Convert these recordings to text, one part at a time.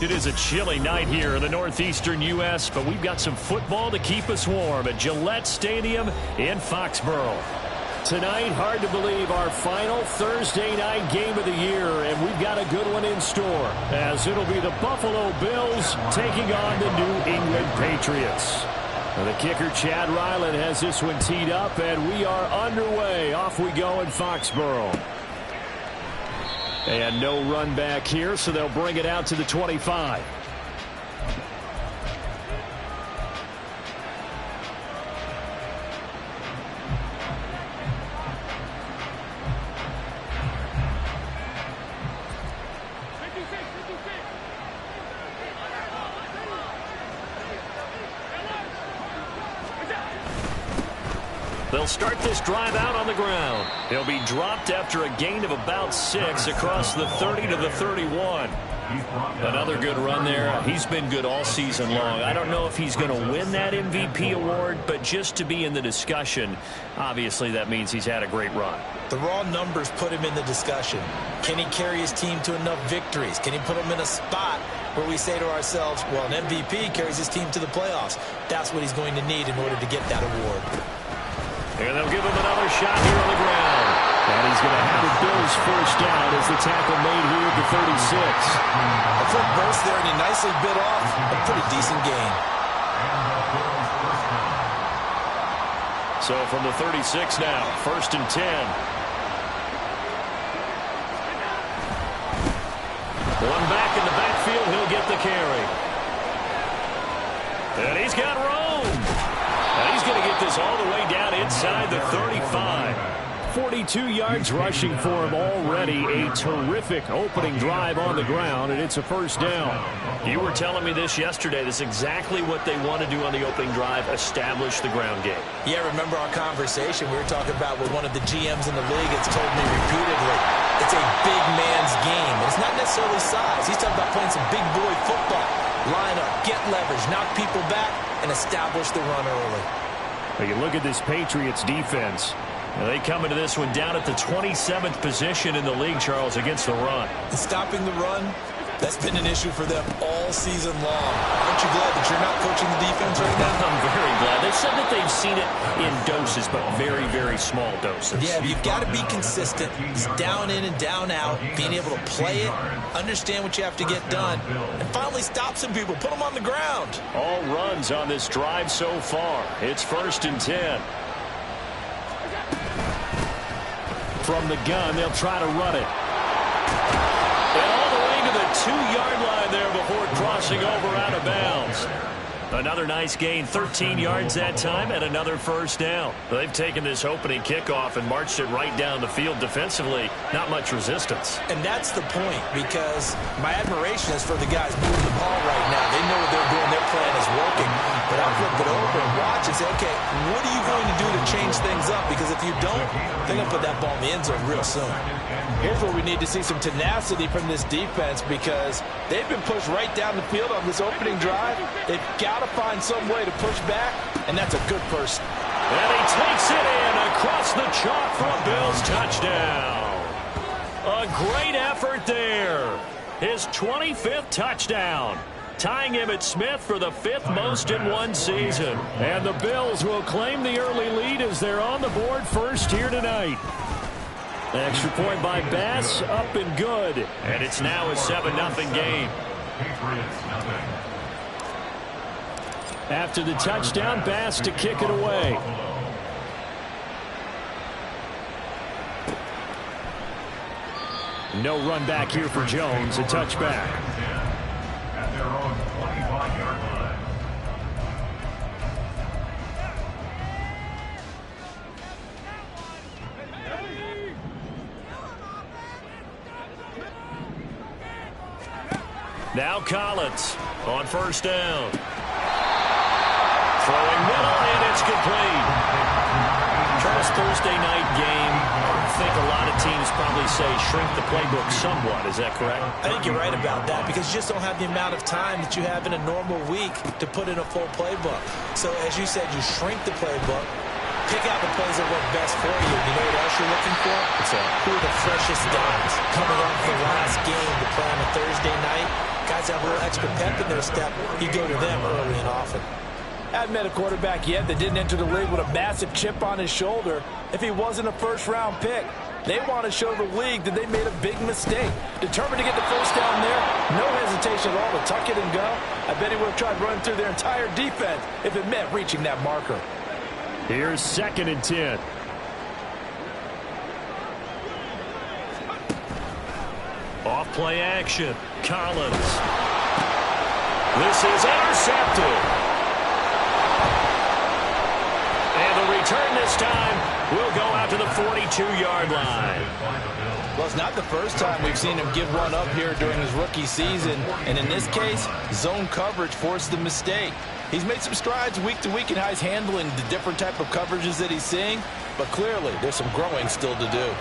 It is a chilly night here in the northeastern U.S., but we've got some football to keep us warm at Gillette Stadium in Foxborough. Tonight, hard to believe, our final Thursday night game of the year, and we've got a good one in store, as it'll be the Buffalo Bills taking on the New England Patriots. The kicker, Chad Ryland, has this one teed up, and we are underway. Off we go in Foxborough. And no run back here, so they'll bring it out to the 25. They'll start this drive out on the ground. He'll be dropped after a gain of about 6 across the 30 to the 31. Another good run there. He's been good all season long. I don't know if he's going to win that MVP award, but just to be in the discussion, obviously that means he's had a great run. The raw numbers put him in the discussion. Can he carry his team to enough victories? Can he put them in a spot where we say to ourselves, well, an MVP carries his team to the playoffs. That's what he's going to need in order to get that award. And they'll give him another shot here on the ground. And he's going to have the Bills first down as the tackle made here at the 36. A quick burst there, and he nicely bit off a pretty decent gain. So from the 36 now, 1st and 10. One back in the backfield, he'll get the carry. And he's got room. And he's going to get this all the way down inside the 35. 42 yards rushing for him already. A terrific opening drive on the ground, and it's a first down. You were telling me this yesterday. This is exactly what they want to do on the opening drive, establish the ground game. Yeah, remember our conversation we were talking about with one of the GMs in the league. It's told me repeatedly, it's a big man's game. And it's not necessarily size. He's talking about playing some big boy football. Line up, get leverage, knock people back, and establish the run early. You look at this Patriots defense. They come into this one down at the 27th position in the league, Charles, against the run. And stopping the run, that's been an issue for them all season long. Aren't you glad that you're not coaching the defense right now? I'm very glad. They said that they've seen it in doses, but very, very small doses. Yeah, you've got to be consistent. It's down in and down out, being able to play it, understand what you have to get done, and finally stop some people, put them on the ground. All runs on this drive so far. It's 1st and 10. From the gun, they'll try to run it. And all the way to the 2-yard line there before crossing over out of bounds. Another nice gain, 13 yards that time, and another first down. They've taken this opening kickoff and marched it right down the field defensively. Not much resistance. And that's the point, because my admiration is for the guys moving the ball right now. They know what they're doing. Their plan is working. But I'll flip it over and watch and say, okay, what are you going to do to change things up? Because if you don't, they're going to put that ball in the end zone real soon. Here's where we need to see some tenacity from this defense, because they've been pushed right down the field on this opening drive. They've got to find some way to push back, and that's a good first. And he takes it in across the chalk for a Bills touchdown. A great effort there. His 25th touchdown, tying Emmitt Smith for the 5th most in one season. And the Bills will claim the early lead as they're on the board first here tonight. Extra point by Bass, up and good. And it's now a 7-0 game. After the touchdown, Bass to kick it away. No run back here for Jones. A touchback. At their own 25-yard line. Now Collins on first down. Throwing middle, and it's complete. Charles, Thursday night game. I think a lot of teams probably say shrink the playbook somewhat. Is that correct? I think you're right about that because you just don't have the amount of time that you have in a normal week to put in a full playbook. So, as you said, you shrink the playbook, pick out the plays that work best for you. You know what else you're looking for? Who are the freshest guys coming off the last game to play on a Thursday night? Guys have a little extra pep in their step. You go to them early and often. Haven't met a quarterback yet that didn't enter the league with a massive chip on his shoulder if he wasn't a first-round pick. They want to show the league that they made a big mistake. Determined to get the first down there, no hesitation at all to tuck it and go. I bet he would have tried running through their entire defense if it meant reaching that marker. Here's 2nd and 10. Off play action. Collins. This is intercepted. And the return this time will go out to the 42-yard line. Well, it's not the first time we've seen him give one up here during his rookie season. And in this case, zone coverage forced the mistake. He's made some strides week to week in how he's handling the different type of coverages that he's seeing. But clearly, there's some growing still to do.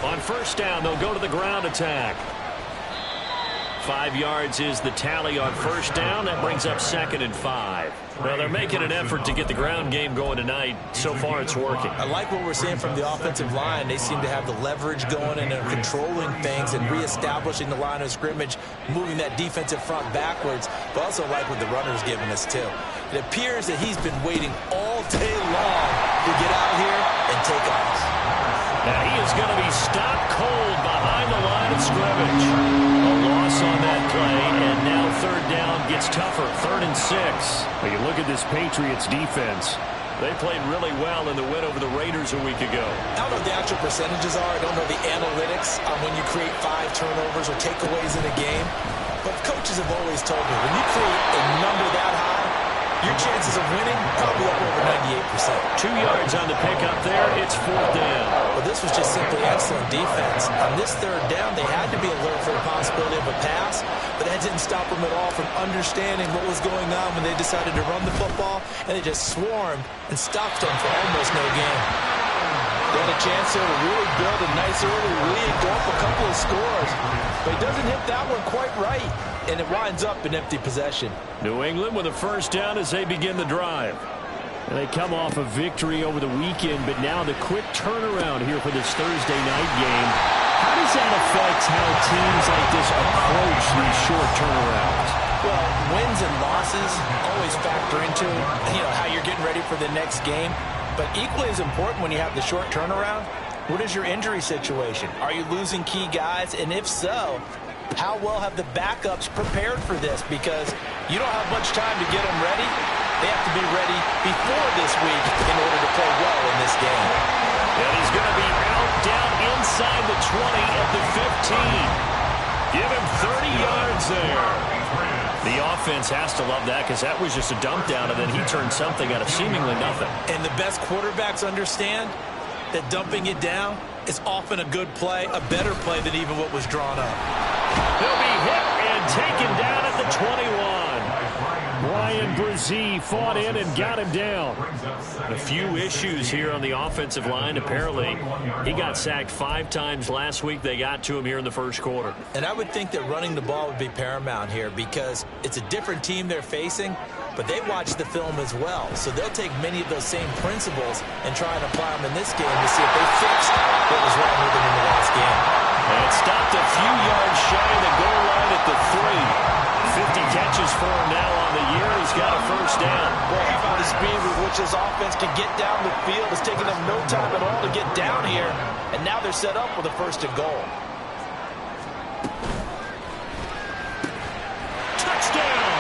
On first down, they'll go to the ground attack. 5 yards is the tally on first down. That brings up 2nd and 5. Well, they're making an effort to get the ground game going tonight. So far, it's working. I like what we're seeing from the offensive line. They seem to have the leverage going and they're controlling things and reestablishing the line of scrimmage, moving that defensive front backwards. But also like what the runner's giving us, too. It appears that he's been waiting all day long to get out here and take off. Now he is going to be stopped cold behind the line of scrimmage. A loss on that play, and now third down gets tougher. 3rd and 6. When you look at this Patriots defense, they played really well in the win over the Raiders a week ago. I don't know what the actual percentages are. I don't know the analytics on when you create 5 turnovers or takeaways in a game. But coaches have always told me, when you create a number that high, your chances of winning probably up over 98%. 2 yards on the pickup there. It's 4th down. Well, this was just simply excellent defense. On this third down, they had to be alert for the possibility of a pass, but that didn't stop them at all from understanding what was going on when they decided to run the football, and they just swarmed and stopped them for almost no gain. They had a chance here to really build a nice early lead, go up a couple of scores, but he doesn't hit that one quite right, and it winds up an empty possession. New England with a first down as they begin the drive. And they come off a victory over the weekend, but now the quick turnaround here for this Thursday night game. How does that affect how teams like this approach these short turnarounds? Well, wins and losses always factor into, how you're getting ready for the next game. But equally as important when you have the short turnaround, what is your injury situation? Are you losing key guys? And if so, how well have the backups prepared for this? Because you don't have much time to get them ready. They have to be ready before this week in order to play well in this game. And he's going to be out down inside the 20 at the 15. Give him 30 yards there. The offense has to love that because that was just a dump down, and then he turned something out of seemingly nothing. And the best quarterbacks understand that dumping it down is often a good play, a better play than even what was drawn up. He'll be hit and taken down at the 21. Ryan Brzee fought in and got him down. A few issues here on the offensive line. Apparently, he got sacked 5 times last week. They got to him here in the first quarter. And I would think that running the ball would be paramount here because it's a different team they're facing, but they watch the film as well. So they'll take many of those same principles and try and apply them in this game to see if they fixed what was wrong with them in the last game. And stopped a few yards shy of the goal line at the 3. 50 catches for him now on the year. He's got a first down. Well, how about the speed with which this offense can get down the field? It's taking them no time at all to get down here. And now they're set up with a first and goal. Touchdown!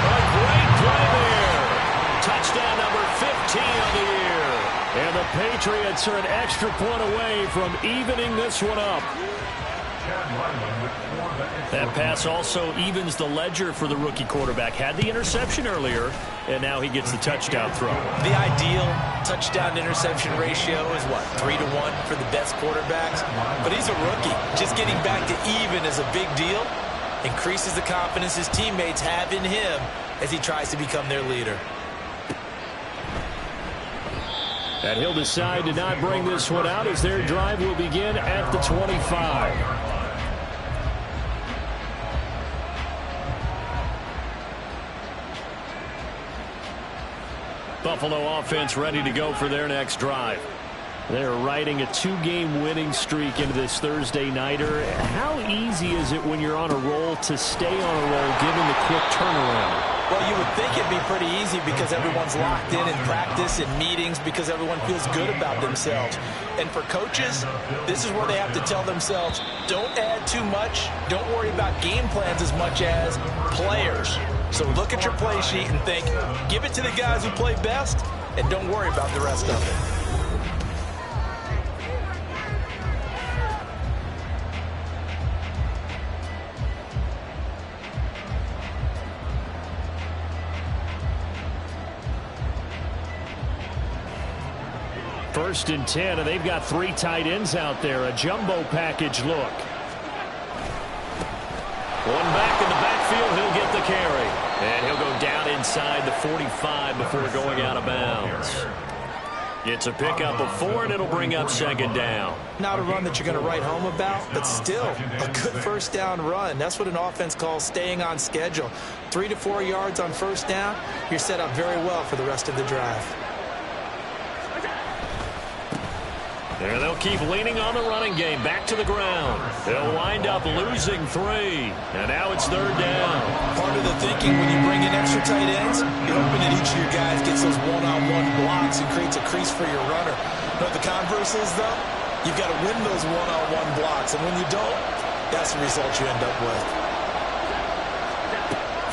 A great play there. Touchdown number 15 of the year. And the Patriots are an extra point away from evening this one up. That pass also evens the ledger for the rookie quarterback. Had the interception earlier, and now he gets the touchdown throw. The ideal touchdown-interception ratio is, what, 3-to-1 for the best quarterbacks? But he's a rookie. Just getting back to even is a big deal. Increases the confidence his teammates have in him as he tries to become their leader. And he'll decide to not bring this one out as their drive will begin at the 25. Buffalo offense ready to go for their next drive. They're riding a 2-game winning streak into this Thursday nighter. How easy is it when you're on a roll to stay on a roll given the quick turnaround? Well, you would think it'd be pretty easy because everyone's locked in practice and meetings because everyone feels good about themselves. And for coaches, this is where they have to tell themselves, don't add too much. Don't worry about game plans as much as players. So look at your play sheet and think, give it to the guys who play best, and don't worry about the rest of it. First and 10, and they've got 3 tight ends out there. A jumbo package look. One back in the backfield, he'll get the carry. And he'll go down inside the 45 before going out of bounds. It's a pickup of 4, and it'll bring up second down. Not a run that you're going to write home about, but still a good first down run. That's what an offense calls staying on schedule. 3 to 4 yards on first down, you're set up very well for the rest of the drive. There they'll keep leaning on the running game. Back to the ground. They'll wind up losing 3. And now it's third down. Part of the thinking when you bring in extra tight ends, you're hoping that each of your guys gets those one-on-one blocks and creates a crease for your runner. You know what the converse is, though? You've got to win those one-on-one blocks. And when you don't, that's the result you end up with.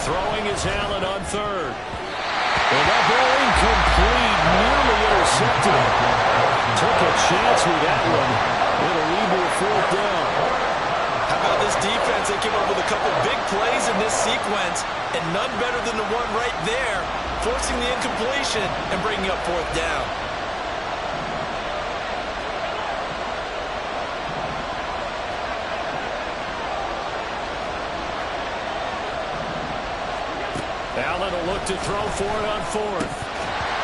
Throwing is Allen on third. And that ball incomplete, nearly intercepted. Took a chance with that one. It'll lead to a fourth down. How about this defense? They came up with a couple big plays in this sequence, and none better than the one right there, forcing the incompletion and bringing up fourth down. Allen will look to throw for it on fourth.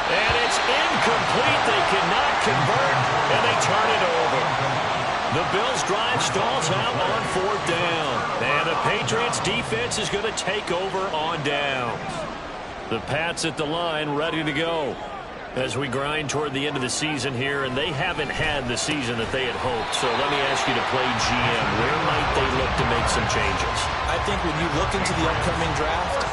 And it's incomplete. They cannot convert, and they turn it over. The Bills' drive stalls out on fourth down. And the Patriots' defense is going to take over on downs. The Pats at the line ready to go as we grind toward the end of the season here, and they haven't had the season that they had hoped. So let me ask you to play GM. Where might they look to make some changes? I think when you look into the upcoming draft,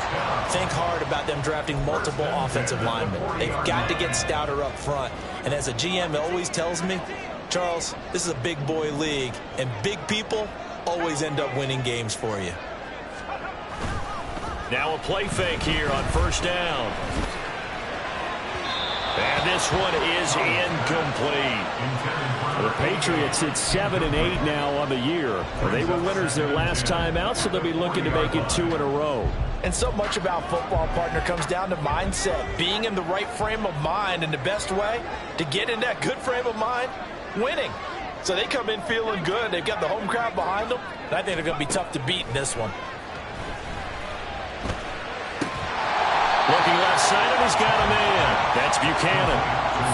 think hard about them drafting multiple offensive linemen. They've got to get stouter up front. And as a GM always tells me, Charles, this is a big boy league, and big people always end up winning games for you. Now a play fake here on first down. And this one is incomplete. The Patriots at 7-8 now on the year. They were winners their last time out, so they'll be looking to make it 2 in a row. And so much about football, partner, comes down to mindset. Being in the right frame of mind, and the best way to get in that good frame of mind, winning. So they come in feeling good. They've got the home crowd behind them, and I think they're going to be tough to beat in this one. Looking left side, and he's got a man. That's Buchanan.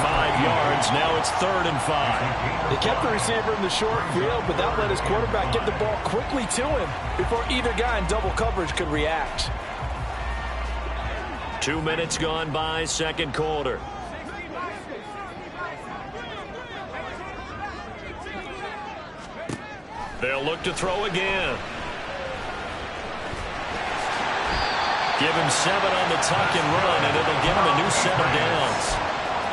5 yards. Now it's 3rd and 5. They kept the receiver in the short field, but that let his quarterback get the ball quickly to him before either guy in double coverage could react. 2 minutes gone by, second quarter. They'll look to throw again. Give him 7 on the tuck and run, and it'll give him a new set of downs.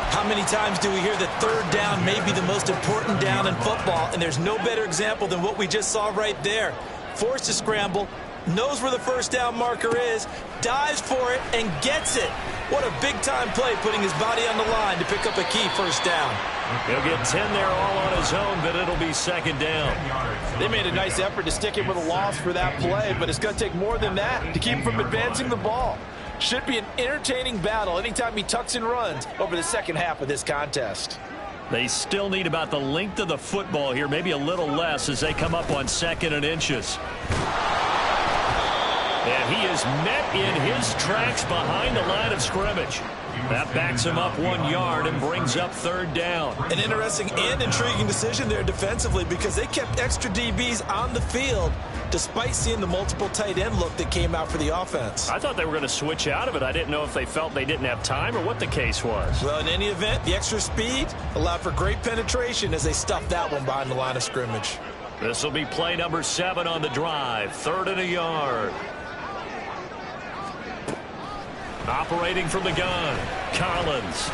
How many times do we hear that third down may be the most important down in football, and there's no better example than what we just saw right there. Forced to scramble, knows where the first down marker is, dives for it, and gets it. What a big-time play, putting his body on the line to pick up a key first down. He'll get 10 there all on his own, but it'll be second down. They made a nice effort to stick him with a loss for that play, but it's going to take more than that to keep him from advancing the ball. Should be an entertaining battle anytime he tucks and runs over the second half of this contest. They still need about the length of the football here, maybe a little less as they come up on 2nd and inches. And he is met in his tracks behind the line of scrimmage. That backs him up 1 yard and brings up 3rd down. An interesting and intriguing decision there defensively because they kept extra DBs on the field despite seeing the multiple tight end look that came out for the offense. I thought they were going to switch out of it. I didn't know if they felt they didn't have time or what the case was. Well, in any event, the extra speed allowed for great penetration as they stuffed that one behind the line of scrimmage. This will be play number 7 on the drive. 3rd and a yard. Operating from the gun, Collins.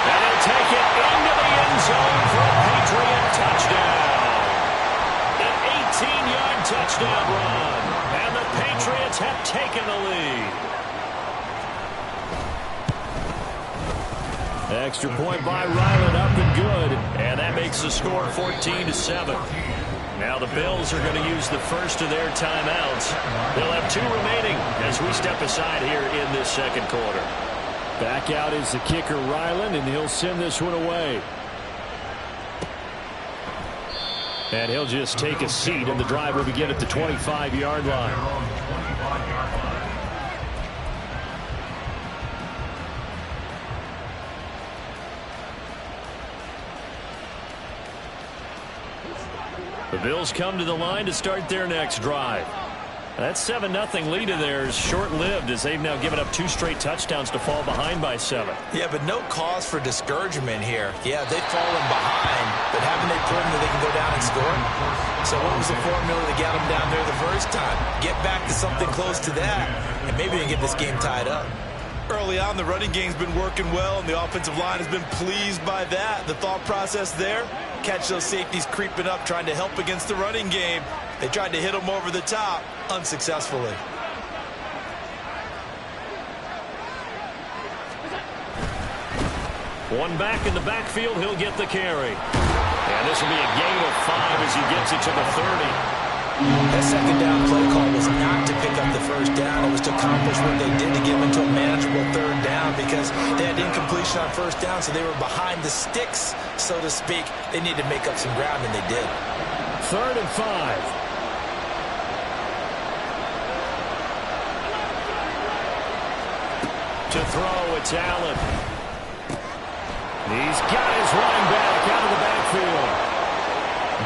And he'll take it into the end zone for a Patriot touchdown. An 18-yard touchdown run. And the Patriots have taken the lead. Extra point by Ryland, up and good. And that makes the score 14-7. Now the Bills are going to use the first of their timeouts. They'll have 2 remaining as we step aside here in this second quarter. Back out is the kicker, Ryland, and he'll send this one away. And he'll just take a seat, and the drive will begin at the 25-yard line. The Bills come to the line to start their next drive. That 7-0 lead of theirs short-lived as they've now given up 2 straight touchdowns to fall behind by 7. Yeah, but no cause for discouragement here. Yeah, they've fallen behind, but haven't they proven that they can go down and score? So what was the formula that got them down there the first time? Get back to something close to that, and maybe they can get this game tied up. Early on, the running game's been working well, and the offensive line has been pleased by that. The thought process there, catch those safeties creeping up, trying to help against the running game. They tried to hit them over the top, unsuccessfully. One back in the backfield, he'll get the carry. And this will be a gain of 5 as he gets it to the 30. That second down play call was not to pick up the first down. It was to accomplish what they did to get them into a manageable 3rd down because they had incompletion on first down, so they were behind the sticks, so to speak. They needed to make up some ground, and they did. 3rd and 5. To throw, it's Allen. He's got his running back out of the backfield.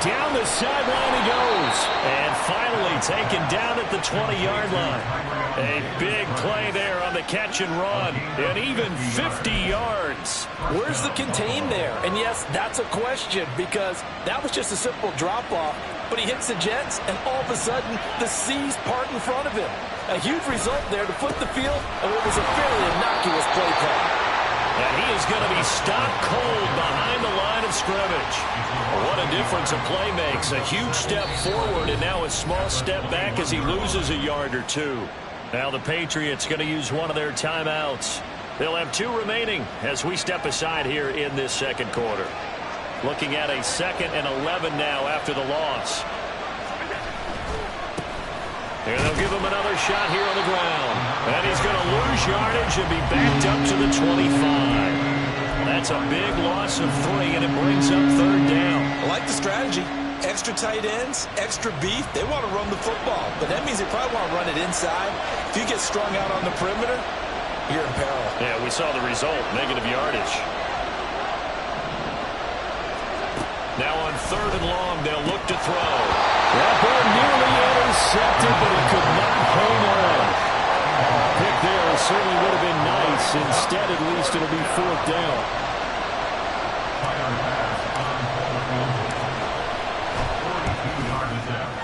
Down the sideline he goes. And finally taken down at the 20-yard line. A big play there on the catch and run. And even 50 yards. Where's the contain there? And yes, that's a question because that was just a simple drop-off. But he hits the Jets, and all of a sudden, the seas part in front of him. A huge result there to flip the field on what was a fairly innocuous play call. And he is going to be stopped cold behind the line of scrimmage. What a difference a play makes. A huge step forward and now a small step back as he loses a yard or 2. Now the Patriots going to use one of their timeouts. They'll have 2 remaining as we step aside here in this second quarter. Looking at a 2nd and 11 now after the loss. And they'll give him another shot here on the ground. And he's going to lose yardage and be backed up to the 25. That's a big loss of 3, and it brings up 3rd down. I like the strategy. Extra tight ends, extra beef. They want to run the football, but that means they probably want to run it inside. If you get strung out on the perimeter, you're in peril. Yeah, we saw the result, negative yardage. Now on 3rd and long, they'll look to throw. That ball nearly intercepted, but it could not hang on. Pick there certainly would have been nice. Instead, at least, it'll be 4th down.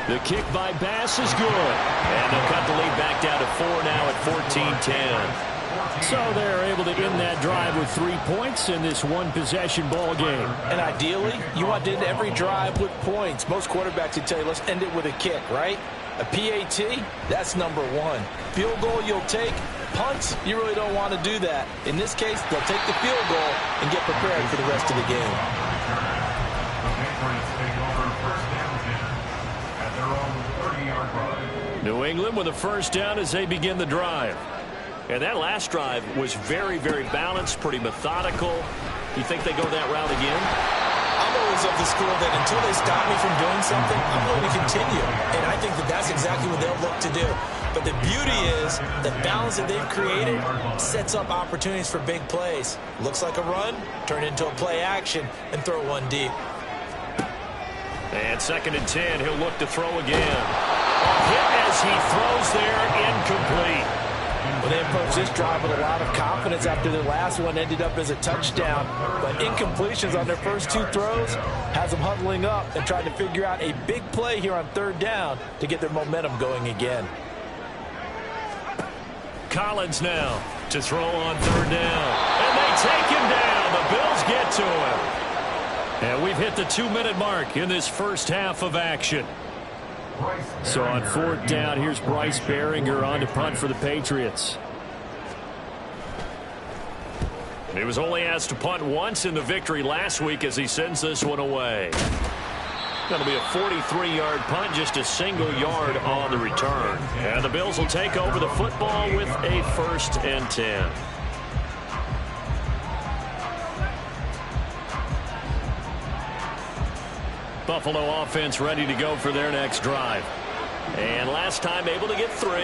The kick by Bass is good. And they'll cut the lead back down to 4 now at 14-10. So they're able to end that drive with 3 points in this one-possession ball game. And ideally, you want to end every drive with points. Most quarterbacks would tell you, let's end it with a kick, right? A PAT, that's number one. Field goal you'll take. Punts, you really don't want to do that. In this case, they'll take the field goal and get prepared for the rest of the game. New England with a first down as they begin the drive. And that last drive was very, very balanced, pretty methodical. You think they go that route again? I'm always of the school that until they stop me from doing something, I'm going to continue. And I think that that's exactly what they'll look to do. But the beauty is the balance that they've created sets up opportunities for big plays. Looks like a run, turn into a play action, and throw one deep. And 2nd and 10, he'll look to throw again. Hit as he throws there, incomplete. Well, they approached this drive with a lot of confidence after their last one ended up as a touchdown. But incompletions on their first 2 throws has them huddling up and trying to figure out a big play here on 3rd down to get their momentum going again. Collins now to throw on 3rd down. And they take him down. The Bills get to him. And we've hit the 2-minute mark in this first half of action. So on 4th down, here's Bryce Baringer on to punt for the Patriots. He was only asked to punt once in the victory last week as he sends this one away. That'll be a 43-yard punt, just a single yard on the return. And the Bills will take over the football with a 1st and 10. Buffalo offense ready to go for their next drive. And last time able to get 3.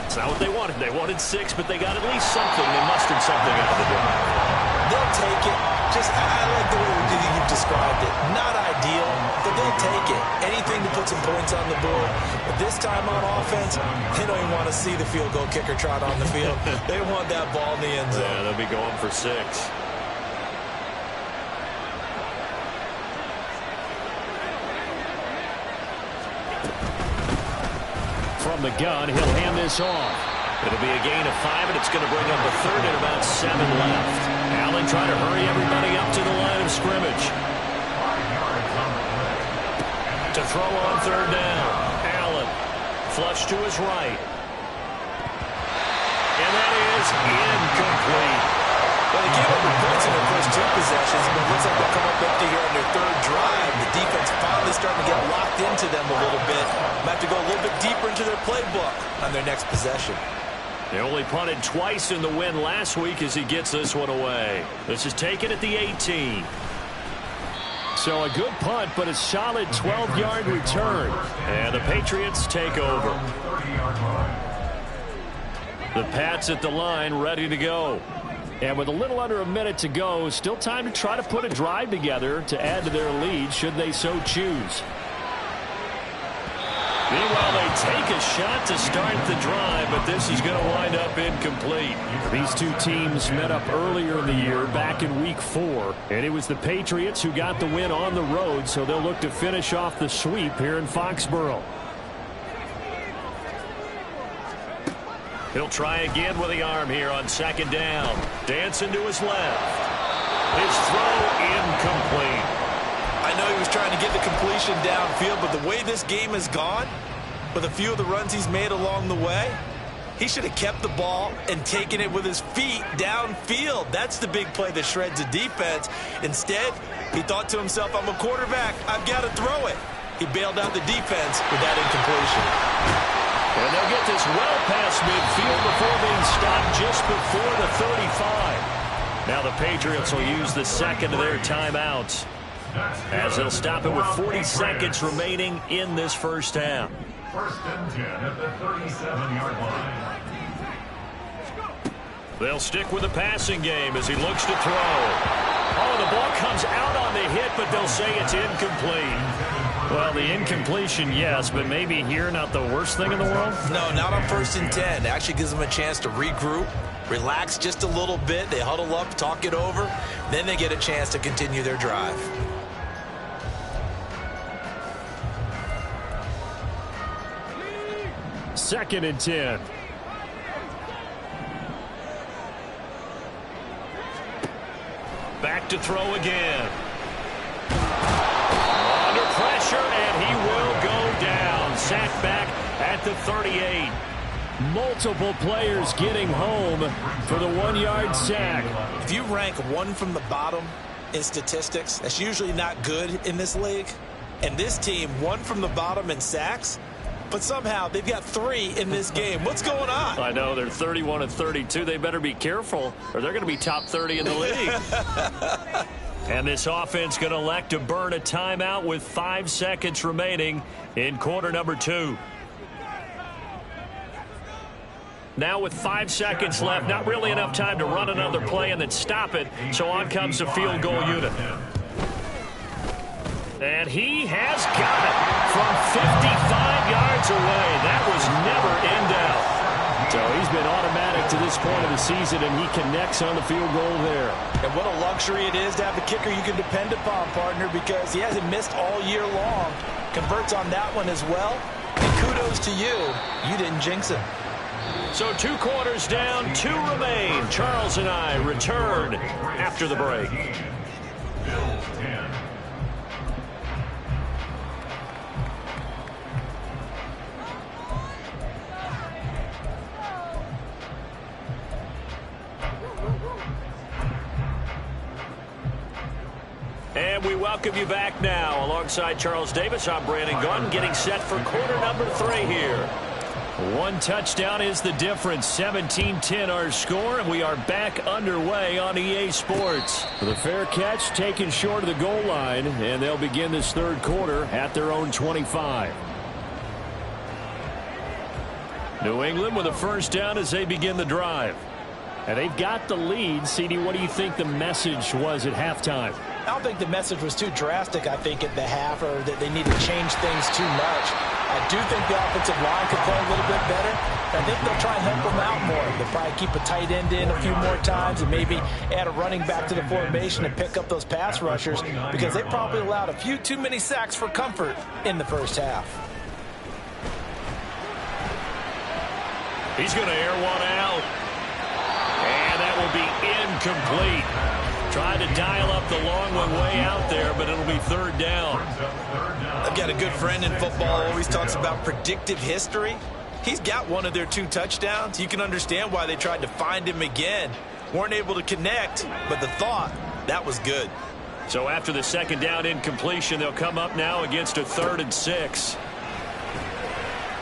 It's not what they wanted. They wanted 6, but they got at least something. They mustered something out of the drive. They'll take it. I like the way you've described it. Not ideal, but they'll take it. Anything to put some points on the board. But this time on offense, they don't even want to see the field goal kicker trot on the field. They want that ball in the end zone. Yeah, they'll be going for 6. From the gun, he'll hand this off. It'll be a gain of 5, and it's going to bring up a 3rd and about 7 left. Allen trying to hurry everybody up to the line of scrimmage. To throw on 3rd down. Allen, flush to his right. And that is incomplete. Well, they gave up the points in their first 2 possessions, but it looks like they'll come up empty here on their 3rd drive. The defense finally starting to get locked into them a little bit. Might have to go a little bit deeper into their playbook on their next possession. They only punted twice in the win last week as he gets this one away. This is taken at the 18. So a good punt, but a solid 12-yard return. And the Patriots take over. The Pats at the line, ready to go. And with a little under a minute to go, still time to try to put a drive together to add to their lead should they so choose. Meanwhile, they take a shot to start the drive, but this is going to wind up incomplete. These 2 teams met up earlier in the year, back in Week 4, and it was the Patriots who got the win on the road, so they'll look to finish off the sweep here in Foxborough. He'll try again with the arm here on 2nd down. Dancing to his left. His throw incomplete. I know he was trying to get the completion downfield, but the way this game has gone, with a few of the runs he's made along the way, he should have kept the ball and taken it with his feet downfield. That's the big play that shreds a defense. Instead, he thought to himself, I'm a quarterback, I've got to throw it. He bailed out the defense with that incompletion. And they'll get this well past midfield before being stopped just before the 35. Now the Patriots will use the 2nd of their timeouts as they'll stop it with 40 seconds remaining in this first half. 1st and 10 at the 37-yard line. They'll stick with the passing game as he looks to throw. Oh, the ball comes out on the hit, but they'll say it's incomplete. Well, the incompletion, yes, but maybe here not the worst thing in the world? No, not on 1st and 10. It actually gives them a chance to regroup, relax just a little bit. They huddle up, talk it over. Then they get a chance to continue their drive. Second and 10. Back to throw again. Under pressure, and he will go down. Sacked back at the 38. Multiple players getting home for the 1-yard sack. If you rank one from the bottom in statistics, that's usually not good in this league. And this team, one from the bottom in sacks, but somehow they've got 3 in this game. What's going on? I know, they're 31 and 32. They better be careful, or they're going to be top 30 in the league. And this offense going to elect to burn a timeout with 5 seconds remaining in quarter number 2. Now with 5 seconds left, not really enough time to run another play and then stop it. So on comes the field goal unit. And he has got it from 55 yards away. That was never in doubt. So he's been automatic to this point of the season, and he connects on the field goal there. And what a luxury it is to have a kicker you can depend upon, partner, because he hasn't missed all year long. Converts on that one as well. And kudos to you. You didn't jinx him. So 2 quarters down, 2 remain. Charles and I return after the break. Bills 10. And we welcome you back now. Alongside Charles Davis, I'm Brandon Gunn, getting set for quarter number 3 here. 1 touchdown is the difference. 17-10 our score, and we are back underway on EA Sports. The fair catch taken short of the goal line, and they'll begin this 3rd quarter at their own 25. New England with a first down as they begin the drive. And they've got the lead. CD, what do you think the message was at halftime? I don't think the message was too drastic, I think, at the half, or that they need to change things too much. I do think the offensive line could play a little bit better. I think they'll try and help them out more. They'll probably keep a tight end in a few more times and maybe add a running back to the formation and pick up those pass rushers, because they probably allowed a few too many sacks for comfort in the first half. He's going to air one out. And that will be incomplete. Tried to dial up the long one way out there, but it'll be 3rd down. I've got a good friend in football, always talks about predictive history. He's got one of their 2 touchdowns. You can understand why they tried to find him again. Weren't able to connect, but the thought, that was good. So after the 2nd down incompletion, they'll come up now against a 3rd and 6.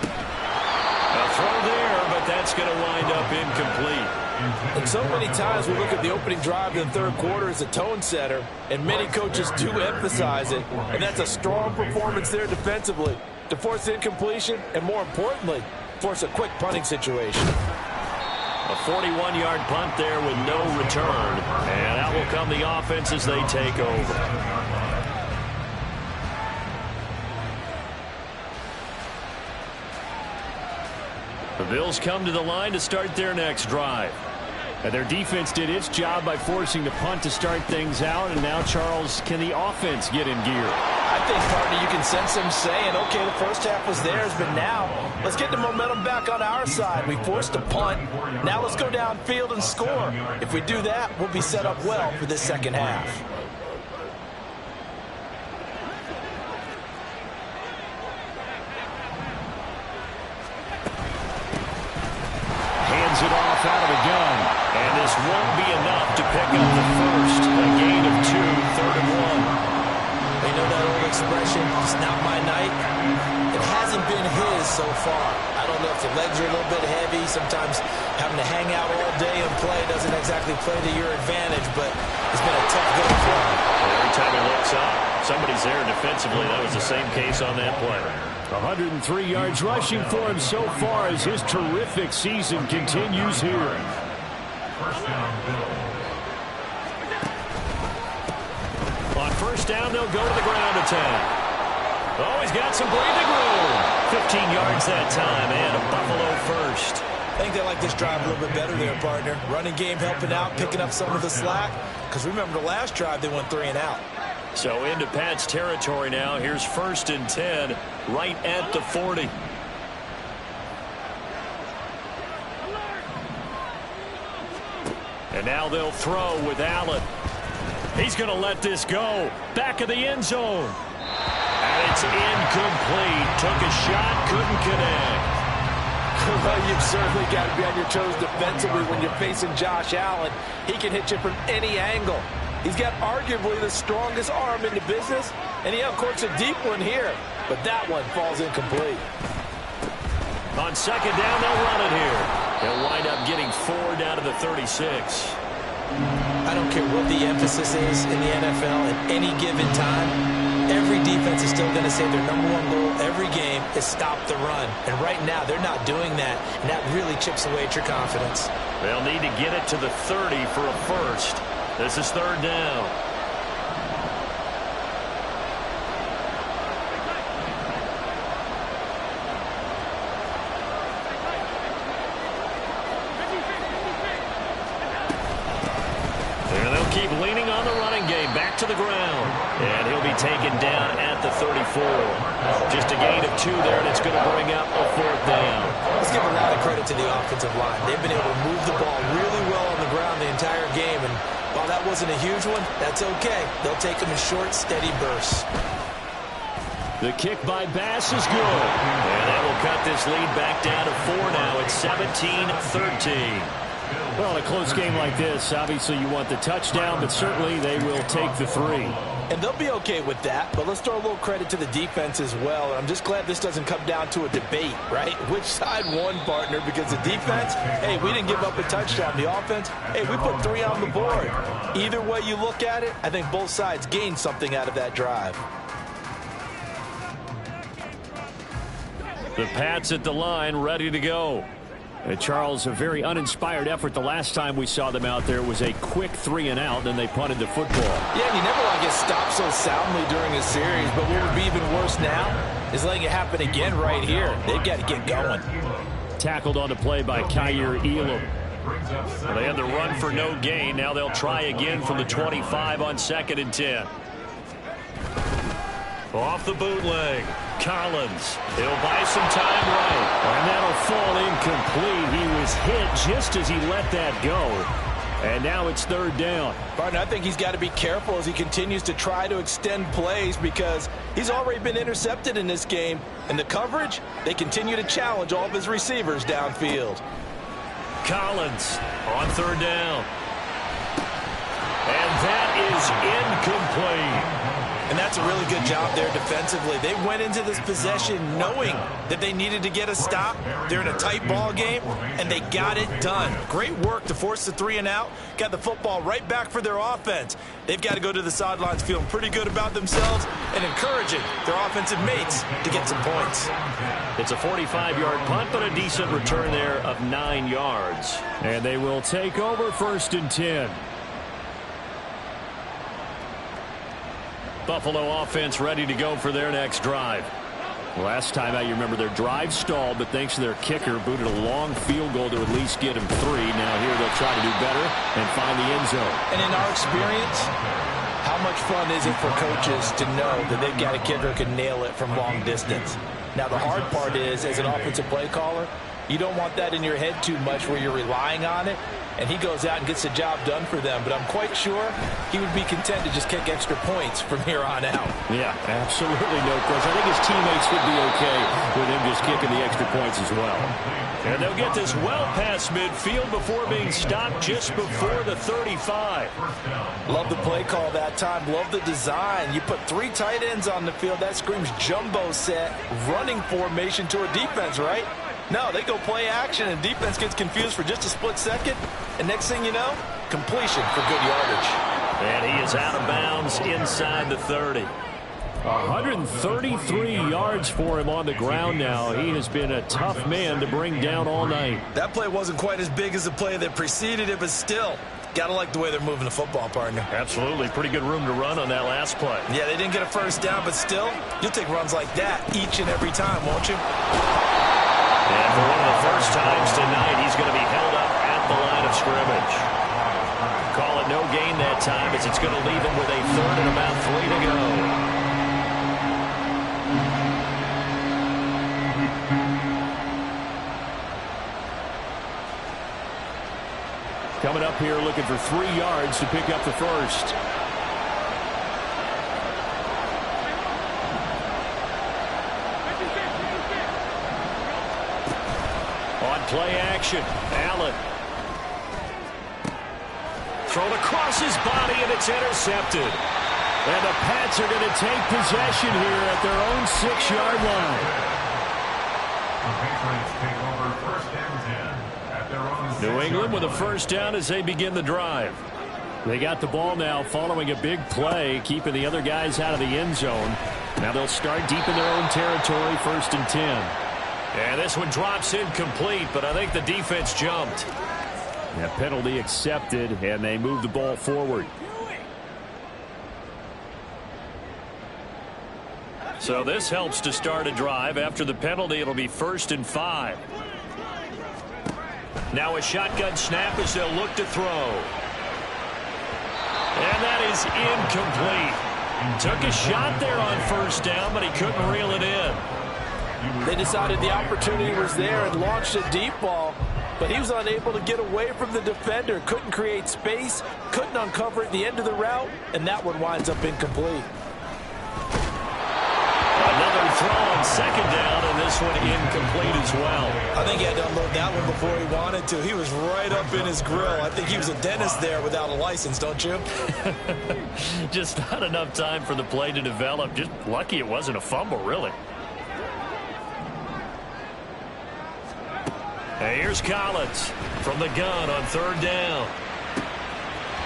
A throw there, but that's going to wind up incomplete. And so many times we look at the opening drive in the 3rd quarter as a tone setter, and many coaches do emphasize it, and that's a strong performance there defensively to force incompletion and, more importantly, force a quick punting situation. A 41-yard punt there with no return, and out will come the offense as they take over. The Bills come to the line to start their next drive. And their defense did its job by forcing the punt to start things out. And now, Charles, can the offense get in gear? I think, partner, you can sense them saying, okay, the first half was theirs, but now let's get the momentum back on our side. We forced a punt. Now let's go downfield and score. If we do that, we'll be set up well for this 2nd half. Hands it off out of the gun. And this won't be enough to pick up the first. A gain of 2, 3rd and 1. You know that old expression, it's not my night? It hasn't been his so far. I don't know if the legs are a little bit heavy. Sometimes having to hang out all day and play doesn't exactly play to your advantage, but it's been a tough go for him. Every time he looks up, somebody's there defensively. That was the same case on that play. 103 yards rushing for him so far as his terrific season continues here. First down, Bills. On first down, they'll go to the ground attack. Oh, he's got some breathing room. 15 yards that time, and a Buffalo first. I think they like this drive a little bit better there, partner. Running game helping out, picking up some of the slack. Because remember the last drive, they went 3 and out. So into Pat's territory now. Here's 1st and 10, right at the 40. And now they'll throw with Allen. He's going to let this go. Back of the end zone. And it's incomplete. Took a shot, couldn't connect. Well, you've certainly got to be on your toes defensively when you're facing Josh Allen. He can hit you from any angle. He's got arguably the strongest arm in the business, and he outcourts a deep one here. But that one falls incomplete. On second down, they'll run it here. They'll wind up getting 4 down to the 36. I don't care what the emphasis is in the NFL at any given time. Every defense is still going to say their #1 goal every game is stop the run. And right now, they're not doing that, and that really chips away at your confidence. They'll need to get it to the 30 for a first. This is third down. And they'll keep leaning on the running game. Back to the ground. And he'll be taken down at the 34. Just a gain of 2 there, and it's going to bring up a 4th down. Let's give a lot of credit to the offensive line. They've been able to move the ball really well on the ground the entire game, and while that wasn't a huge one, that's okay. They'll take them in short, steady bursts. The kick by Bass is good. And that will cut this lead back down to 4 now. It's 17-13. Well, in a close game like this, obviously you want the touchdown, but certainly they will take the 3. And they'll be okay with that, but let's throw a little credit to the defense as well. And I'm just glad this doesn't come down to a debate, right? Which side won, partner? Because the defense, hey, we didn't give up a touchdown. The offense, hey, we put 3 on the board. Either way you look at it, I think both sides gained something out of that drive. The Pats at the line, ready to go. Charles, a very uninspired effort the last time we saw them out there was a quick 3-and-out, then they punted the football. Yeah, and you never want to get stopped so soundly during a series, but what would be even worse now is letting it happen again right here. They've got to get going. Tackled on the play by Kaiir Elam. Well, they had the run for no gain. Now they'll try again from the 25 on 2nd and 10. Off the bootleg. Collins. He'll buy some time right. And that'll fall incomplete. He was hit just as he let that go. And now it's 3rd down. Barton, I think he's got to be careful as he continues to try to extend plays because he's already been intercepted in this game. And the coverage, they continue to challenge all of his receivers downfield. Collins on 3rd down. And that is incomplete. And that's a really good job there defensively. They went into this possession knowing that they needed to get a stop. They're in a tight ball game, and they got it done. Great work to force the 3-and-out. Got the football right back for their offense. They've got to go to the sidelines feeling pretty good about themselves and encouraging their offensive mates to get some points. It's a 45-yard punt, but a decent return there of 9 yards. And they will take over 1st and 10. Buffalo offense ready to go for their next drive. Last time out, you remember their drive stalled, but thanks to their kicker, booted a long field goal to at least get him 3. Now here they'll try to do better and find the end zone. And in our experience, how much fun is it for coaches to know that they've got a kicker who can nail it from long distance? Now the hard part is, as an offensive play caller, you don't want that in your head too much where you're relying on it. And he goes out and gets the job done for them. But I'm quite sure he would be content to just kick extra points from here on out. Yeah, absolutely no question. I think his teammates would be okay with him just kicking the extra points as well. And they'll get this well past midfield before being stopped just before the 35. Love the play call that time. Love the design. You put 3 tight ends on the field. That screams jumbo set, running formation to a defense, right? No, they go play action, and defense gets confused for just a split second. And next thing you know, completion for good yardage. And he is out of bounds inside the 30. 133 yards for him on the ground now. He has been a tough man to bring down all night. That play wasn't quite as big as the play that preceded it, but still, gotta like the way they're moving the football, partner. Absolutely. Pretty good room to run on that last play. Yeah, they didn't get a first down, but still, you'll take runs like that each and every time, won't you? And for one of the first times tonight, he's going to be held up at the line of scrimmage. Call it no gain that time, as it's going to leave him with a 3rd and about 3 to go. Coming up here looking for 3 yards to pick up the first. play action. Allen. Thrown across his body, and it's intercepted. And the Pats are going to take possession here at their own 6-yard line. The Patriots take over first and 10 at their own New 6-yard England with a line. first down as they begin the drive. They got the ball now following a big play, keeping the other guys out of the end zone. Now they'll start deep in their own territory, first and 10. And this one drops incomplete, but I think the defense jumped. That penalty accepted, and they move the ball forward. So this helps to start a drive. After the penalty, it'll be first and 5. Now a shotgun snap as they'll look to throw. And that is incomplete. Took a shot there on first down, but he couldn't reel it in. They decided the opportunity was there and launched a deep ball, but he was unable to get away from the defender. Couldn't create space, couldn't uncover at the end of the route, and that one winds up incomplete. Another throw on second down, and this one incomplete as well. I think he had to unload that one before he wanted to. He was right up in his grill. I think he was a dentist there without a license, don't you? Just not enough time for the play to develop. Just lucky it wasn't a fumble, really. Hey, here's Collins from the gun on third down.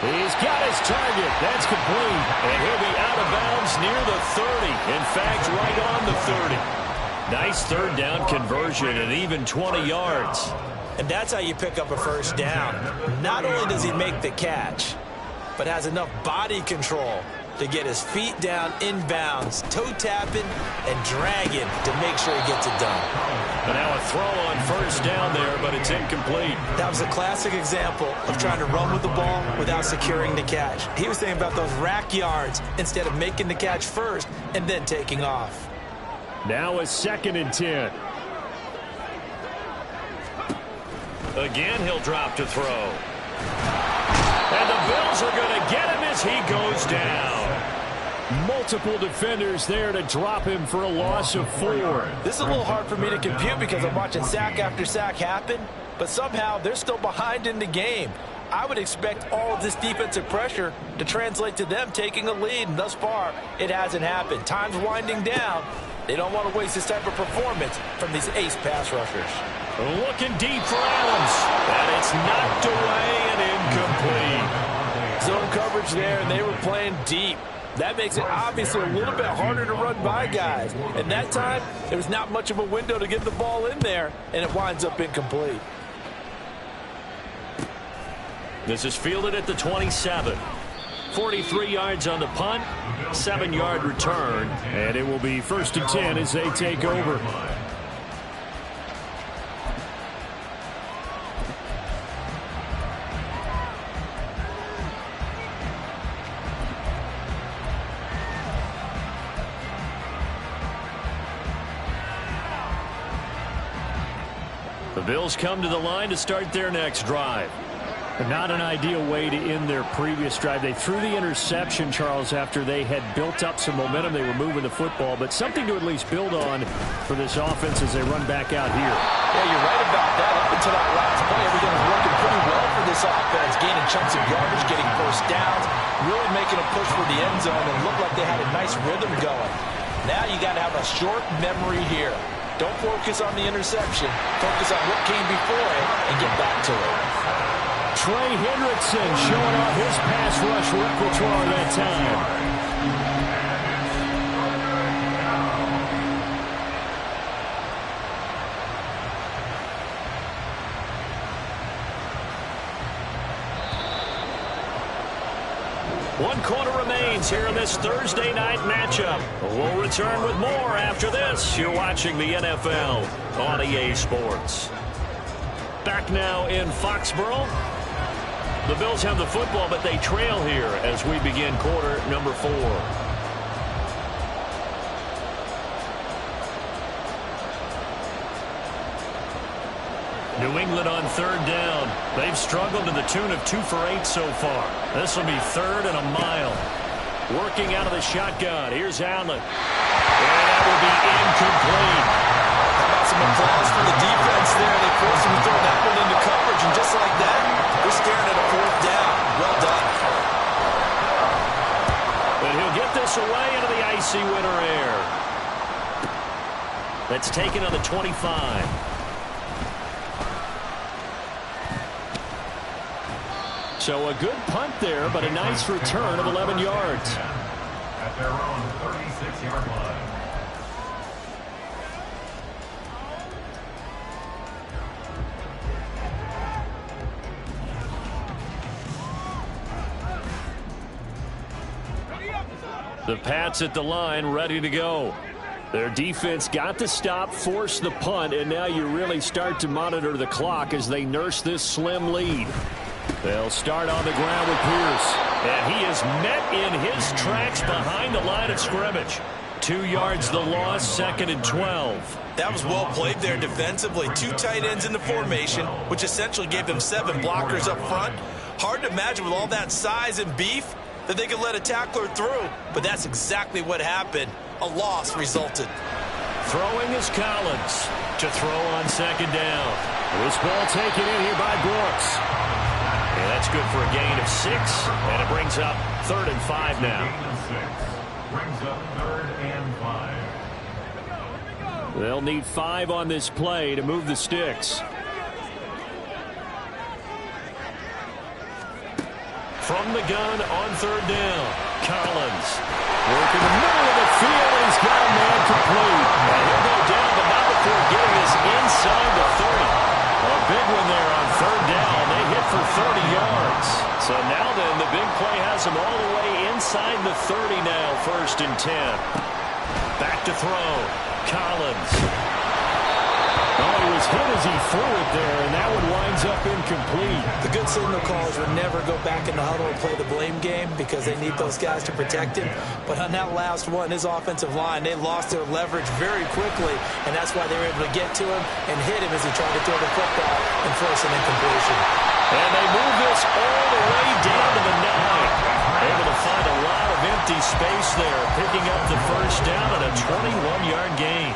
He's got his target. That's complete. And he'll be out of bounds near the 30. In fact, right on the 30. Nice third down conversion and even 20 yards. And that's how you pick up a first down. Not only does he make the catch, but has enough body control to get his feet down inbounds, toe tapping and dragging to make sure he gets it done. And now a throw on first down there, but it's incomplete. That was a classic example of trying to run with the ball without securing the catch. He was thinking about those rack yards instead of making the catch first and then taking off. Now a second and 10. Again, he'll drop to throw. And the Bills are going to get him as he goes down. Multiple defenders there to drop him for a loss of 4. This is a little hard for me to compute because I'm watching sack after sack happen, but somehow they're still behind in the game. I would expect all of this defensive pressure to translate to them taking a lead, and thus far, it hasn't happened. Time's winding down. They don't want to waste this type of performance from these ace pass rushers. Looking deep for Adams, and it's knocked away and incomplete. Zone coverage there, and they were playing deep. That makes it obviously a little bit harder to run by guys. And that time, there was not much of a window to get the ball in there, and it winds up incomplete. This is fielded at the 27. 43 yards on the punt, 7-yard return, and it will be first and 10 as they take over. The Bills come to the line to start their next drive. Not an ideal way to end their previous drive. They threw the interception, Charles, after they had built up some momentum. They were moving the football, but something to at least build on for this offense as they run back out here. Yeah, you're right about that. Up until that last play, everything was working pretty well for this offense. Gaining chunks of yardage, getting first downs, really making a push for the end zone, and looked like they had a nice rhythm going. Now you got to have a short memory here. Don't focus on the interception. Focus on what came before it and get back to it. Trey Hendrickson showing off his pass rush repertoire that time. One quarter remains here in this Thursday night matchup. We'll return with more after this. You're watching the NFL on EA Sports. Back now in Foxborough. The Bills have the football, but they trail here as we begin quarter number 4. New England on third down. They've struggled to the tune of 2 for 8 so far. This will be third and a mile. Working out of the shotgun. Here's Allen. And that will be incomplete. How about some applause for the defense there? They forced him to throw that one into coverage, and just like that, they're staring at a 4th down. Well done. And he'll get this away into the icy winter air. That's taken on the 25. So a good punt there, but a nice return of 11 yards. At their own 36-yard line. The Pats at the line, ready to go. Their defense got the stop, forced the punt, and now you really start to monitor the clock as they nurse this slim lead. They'll start on the ground with Pierce. And he is met in his tracks behind the line of scrimmage. 2 yards the loss, 2nd and 12. That was well played there defensively. 2 tight ends in the formation, which essentially gave them 7 blockers up front. Hard to imagine with all that size and beef that they could let a tackler through, but that's exactly what happened. A loss resulted. Throwing is Collins to throw on 2nd down. This ball taken in here by Brooks. And that's good for a gain of 6, and it brings up 3rd and 5 now. Gain of 6. Brings up 3rd and 5. They'll need 5 on this play to move the sticks. From the gun on 3rd down, Collins. Working the middle of the field, he's got a man complete. And he'll go down, but not before getting us inside the 30. A big one there on 3rd down. They hit for 30 yards. So now then, the big play has them all the way inside the 30 now, 1st and 10. Back to throw, Collins. Oh, he was hit as he threw it there, and that one winds up incomplete. The good signal callers would never go back in the huddle and play the blame game because they need those guys to protect him. But on that last one, his offensive line, they lost their leverage very quickly, and that's why they were able to get to him and hit him as he tried to throw the football and force an incompletion. And they move this all the way down to the 9. Able to find a lot of empty space there, picking up the 1st down and a 21-yard gain.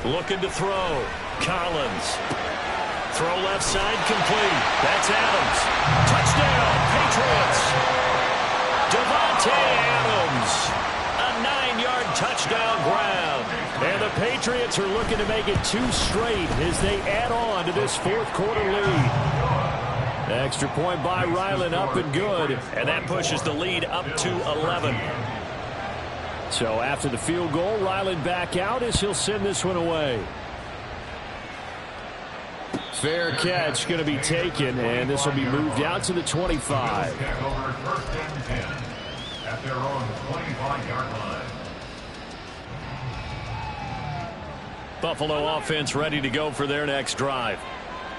Looking to throw. Collins. Throw left side complete. That's Adams. Touchdown, Patriots. Davante Adams. A 9-yard touchdown grab. And the Patriots are looking to make it 2 straight as they add on to this 4th quarter lead. Extra point by Ryland, up and good. And that pushes the lead up to 11. So after the field goal, Ryland back out as he'll send this one away. Fair catch going to be taken, and this will be moved out to the 25. Over 1st and 10 at their own 25-yard line. Buffalo offense ready to go for their next drive.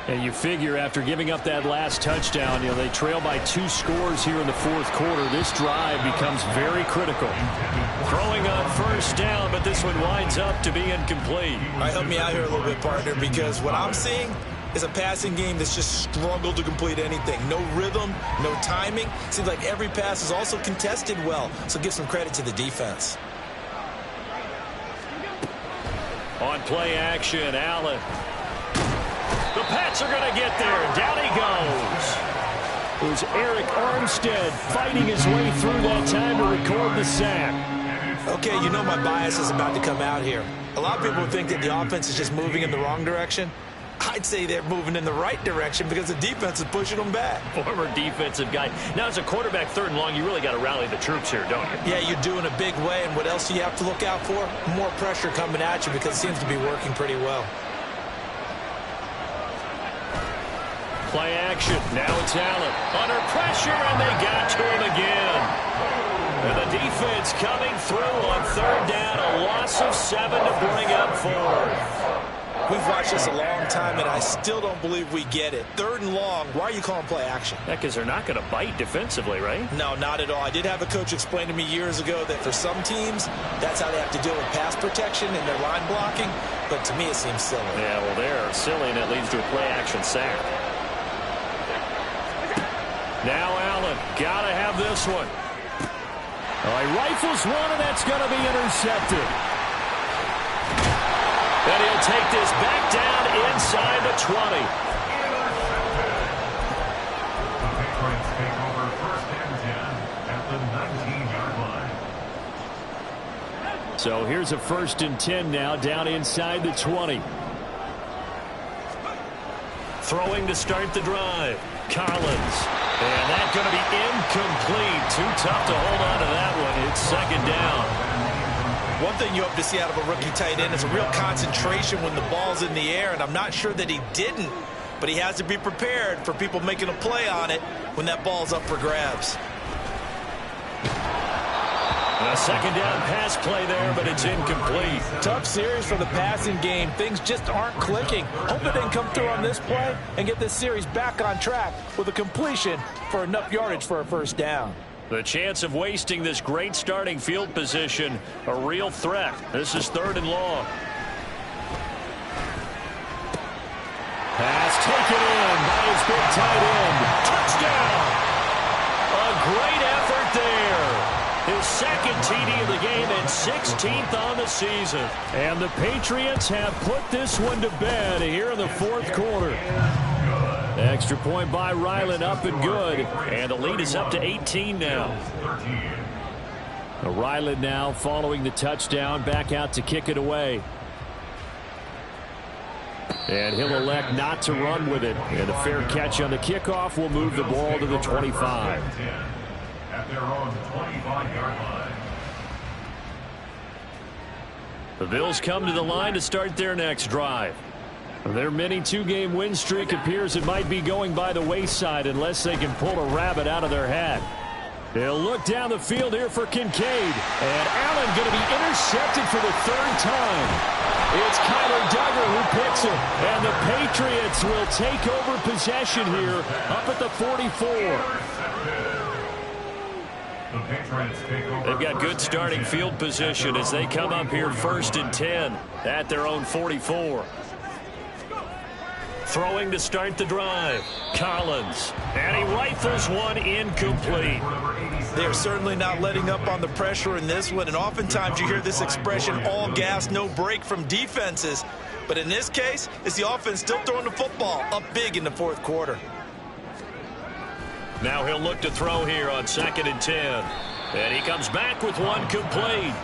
And you figure after giving up that last touchdown, they trail by 2 scores here in the 4th quarter. This drive becomes very critical. Throwing on 1st down, but this one winds up to be incomplete. All right, help me out here a little bit, partner, because what I'm seeing is a passing game that's just struggled to complete anything. No rhythm, no timing. Seems like every pass is also contested well, so give some credit to the defense. On play action, Allen. The Pats are going to get there. Down he goes. It was Eric Armstead fighting his way through that time to record the sack. Okay, you know my bias is about to come out here. A lot of people think that the offense is just moving in the wrong direction. I'd say they're moving in the right direction because the defense is pushing them back. Former defensive guy. Now, as a quarterback 3rd and long, you really got to rally the troops here, don't you? Yeah, you do in a big way. And what else do you have to look out for? More pressure coming at you because it seems to be working pretty well. Play action. Now it's Allen. Under pressure, and they got to him again. And the defense coming through on 3rd down. A loss of 7 to bring up 4th. We've watched this a long time, and I still don't believe we get it. 3rd and long, why are you calling play action? Because they're not going to bite defensively, right? No, not at all. I did have a coach explain to me years ago that for some teams, that's how they have to deal with pass protection and their line blocking. But to me, it seems silly. Yeah, well, they're silly, and it leads to a play-action sack. Now Allen, got to have this one. He rifles one, and that's going to be intercepted. And he'll take this back down inside the 20. The Patriots take over 1st and 10 at the 19-yard line. So here's a 1st and 10 now, down inside the 20. Throwing to start the drive. Collins. And that's going to be incomplete. Too tough to hold on to that one. It's 2nd down. One thing you hope to see out of a rookie tight end is a real concentration when the ball's in the air, and I'm not sure that he didn't, but he has to be prepared for people making a play on it when that ball's up for grabs. A 2nd down pass play there, but it's incomplete. Tough series for the passing game. Things just aren't clicking. Hope it didn't come through on this play and get this series back on track with a completion for enough yardage for a 1st down. The chance of wasting this great starting field position, a real threat. This is 3rd and long. Pass taken in by his big tight end. Touchdown! A great effort there. His 2nd TD of the game and 16th on the season. And the Patriots have put this one to bed here in the 4th quarter. Extra point by Ryland, up and good. And the lead is up to 18 now. Ryland now following the touchdown, back out to kick it away. And he'll elect not to run with it. And a fair catch on the kickoff will move the ball to the 25. At their own 25-yard line. The Bills come to the line to start their next drive. Their mini 2-game win streak appears it might be going by the wayside unless they can pull a rabbit out of their hat. They'll look down the field here for Kincaid. And Allen going to be intercepted for the 3rd time. It's Kyler Duggar who picks it. And the Patriots will take over possession here up at the 44. They've got good starting field position as they come up here 1st and 10 at their own 44. Throwing to start the drive. Collins. And he rifles one incomplete. They're certainly not letting up on the pressure in this one, and oftentimes you hear this expression, all gas, no break from defenses. But in this case, it's the offense still throwing the football up big in the 4th quarter. Now he'll look to throw here on 2nd and 10. And he comes back with one complete.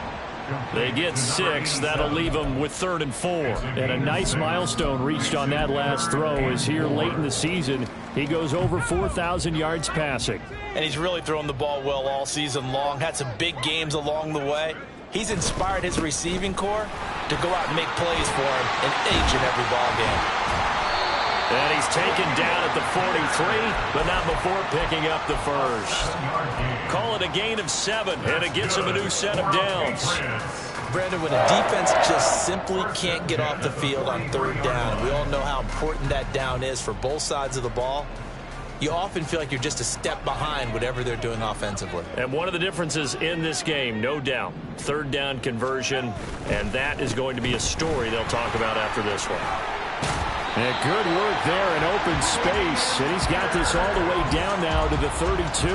They get 6. That'll leave them with 3rd and 4. And a nice milestone reached on that last throw is here late in the season. He goes over 4,000 yards passing. And he's really thrown the ball well all season long. Had some big games along the way. He's inspired his receiving corps to go out and make plays for him in each and every ball game. And he's taken down at the 43, but not before picking up the 1st. Call it a gain of 7, and it gets him a new set of downs. Brandon, when a defense just simply can't get off the field on 3rd down, we all know how important that down is for both sides of the ball, you often feel like you're just a step behind whatever they're doing offensively. And one of the differences in this game, no doubt, 3rd down conversion, and that is going to be a story they'll talk about after this one. And good work there in open space. And he's got this all the way down now to the 32.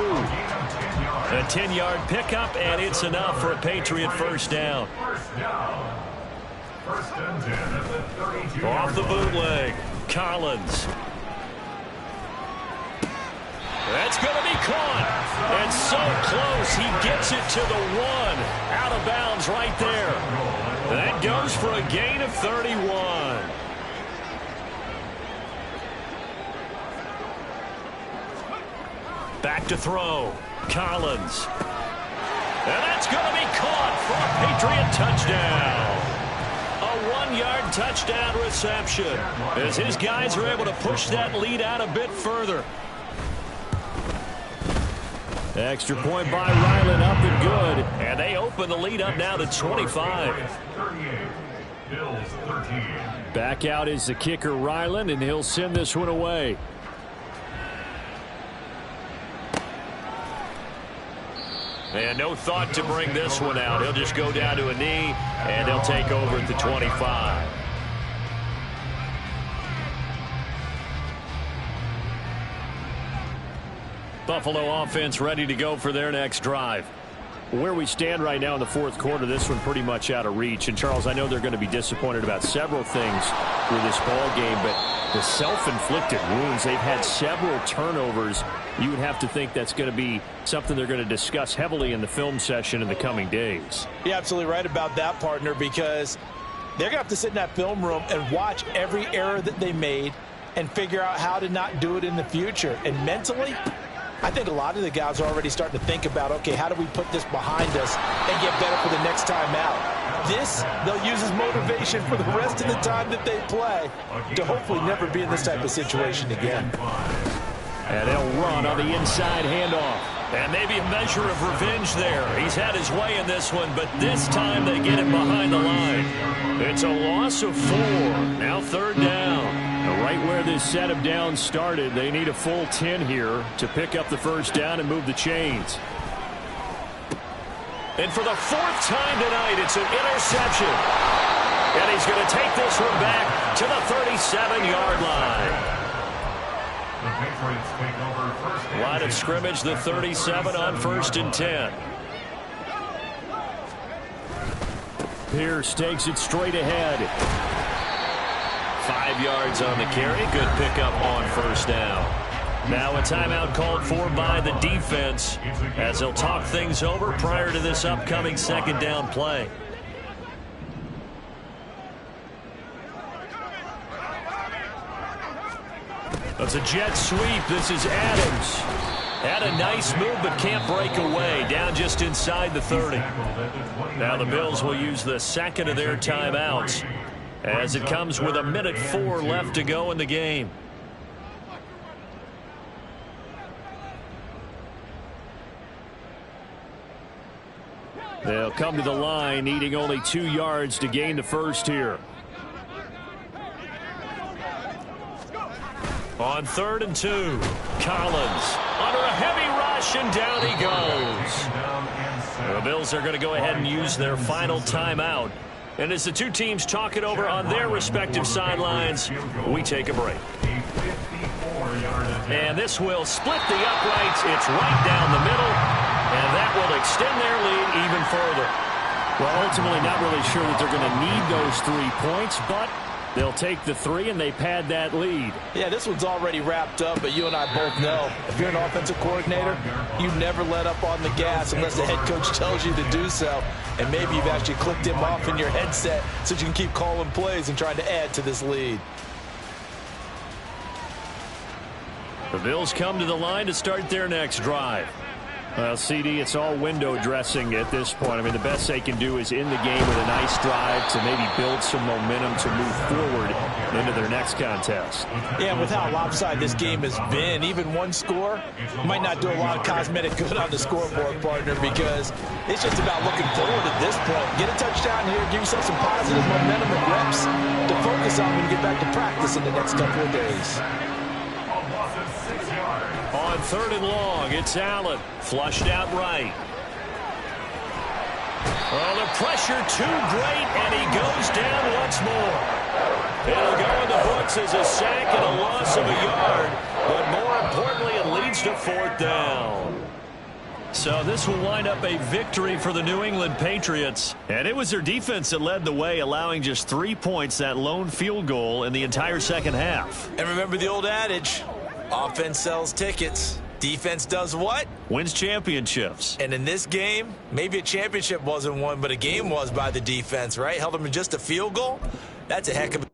A 10-yard pickup, and it's enough for a Patriot 1st down. Off the bootleg. Collins. That's going to be caught. And so close. He gets it to the 1. Out of bounds right there. That goes for a gain of 31. Back to throw. Collins. And that's going to be caught for a Patriot touchdown. A 1-yard touchdown reception as his guys are able to push that lead out a bit further. Extra point by Ryland, up and good. And they open the lead up now to 25. Bills 13. Back out is the kicker, Ryland, and he'll send this one away. And no thought to bring this one out. He'll just go down to a knee, and they'll take over at the 25. Buffalo offense ready to go for their next drive. Where we stand right now in the fourth quarter, this one pretty much out of reach. And, Charles, I know they're going to be disappointed about several things with this ball game, but the self-inflicted wounds, they've had several turnovers. You would have to think that's going to be something they're going to discuss heavily in the film session in the coming days. You're absolutely right about that, partner, because they're going to have to sit in that film room and watch every error that they made and figure out how to not do it in the future. And mentally, I think a lot of the guys are already starting to think about, okay, how do we put this behind us and get better for the next time out? This, they'll use as motivation for the rest of the time that they play to hopefully never be in this type of situation again. And they'll run on the inside handoff. And maybe a measure of revenge there. He's had his way in this one, but this time they get it behind the line. It's a loss of 4. Now third down. Right where this set of downs started, they need a full 10 here to pick up the first down and move the chains. And for the 4th time tonight, it's an interception. And he's going to take this one back to the 37-yard line. The Patriots take over first and Line of scrimmage, the 37 on 1st and 10. Pierce takes it straight ahead. 5 yards on the carry. Good pickup on first down. Now a timeout called for by the defense as they'll talk things over prior to this upcoming second down play. That's a jet sweep. This is Adams. Had a nice move but can't break away. Down just inside the 30. Now the Bills will use the second of their timeouts as it comes with 1:04 left to go in the game. They'll come to the line, needing only 2 yards to gain the first here. On 3rd and 2, Collins under a heavy rush, and down he goes. The Bills are going to go ahead and use their final timeout. And as the two teams talk it over on their respective sidelines, we take a break. And this will split the uprights. It's right down the middle, and that will extend their lead even further. Well, ultimately not really sure that they're going to need those 3 points, but they'll take the 3 and they pad that lead. Yeah, this one's already wrapped up, but you and I both know if you're an offensive coordinator, you never let up on the gas unless the head coach tells you to do so. And maybe you've actually clicked him off in your headset so you can keep calling plays and trying to add to this lead. The Bills come to the line to start their next drive. Well, CD, it's all window dressing at this point. I mean, the best they can do is in the game with a nice drive to maybe build some momentum to move forward into their next contest. Yeah, with how lopsided this game has been, even one score might not do a lot of cosmetic good on the scoreboard, partner, because it's just about looking forward at this point. Get a touchdown here, give yourself some positive momentum and reps to focus on when you get back to practice in the next couple of days. On 3rd and long, it's Allen. Flushed out right. Oh, the pressure too great, and he goes down once more. It'll go in the books as a sack and a loss of a yard, but more importantly, it leads to 4th down. So this will wind up a victory for the New England Patriots. And it was their defense that led the way, allowing just 3 points, that lone field goal in the entire second half. And remember the old adage, offense sells tickets. Defense does what? Wins championships. And in this game, maybe a championship wasn't won, but a game was by the defense, right? Held them to just a field goal. That's a heck of a